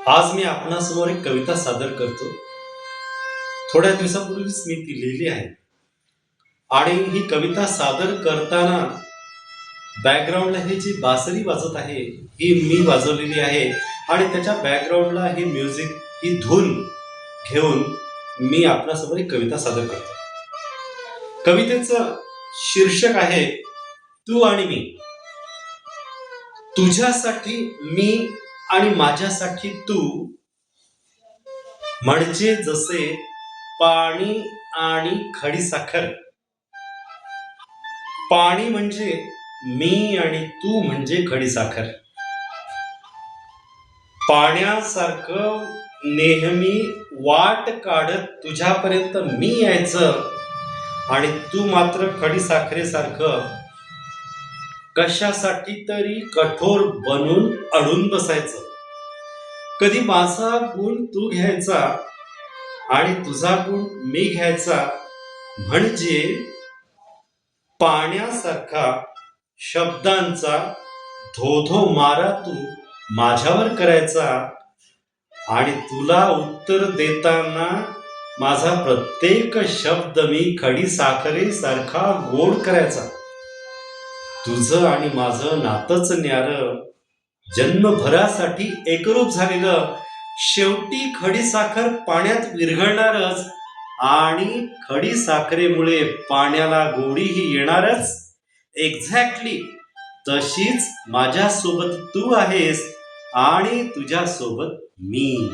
आज मी आपणासमोर एक कविता सादर करतो. थोड्या दिवसापूर्वीच मी ती लिहिली आहे आणि ही कविता सादर करताना बॅकग्राऊंडला ही जी बासरी वाजत आहे ही मी वाजवलेली आहे आणि त्याच्या बॅकग्राऊंडला ही म्युझिक, ही धून घेऊन मी आपणासमोर एक कविता सादर करतो. कवितेचं शीर्षक आहे तू आणि मी. तुझ्यासाठी मी आणि माझ्यासाठी तू, म्हणजे जसे पाणी आणि खडीसाखर. पाणी म्हणजे मी आणि तू म्हणजे खडीसाखर. पाण्यासारखं नेहमी वाट काढत तुझ्यापर्यंत मी यायचं आणि तू मात्र खडीसाखरेसारखं कशासाठी तरी कठोर बनून अडून बसायचं. कधी माझा गुण तू घ्यायचा आणि तुझा गुण मी घ्यायचा, म्हणजे पाण्यासारखा शब्दांचा धो-धो मारा तू माझ्यावर करायचा आणि तुला उत्तर देताना माझा प्रत्येक शब्द मी खडीसाखरेसारखा गोड करायचा. तुझं आणि माझं नातंच न्यारं, जन्मभरासाठी एकरूप झालेलं, शेवटी खडीसाखर पाण्यात विरघळणारच आणि खडीसाखरेमुळे पाण्याला गोडीही येणारच. एक्झॅक्टली तशीच माझ्यासोबत तू आहेस आणि तुझ्यासोबत मी.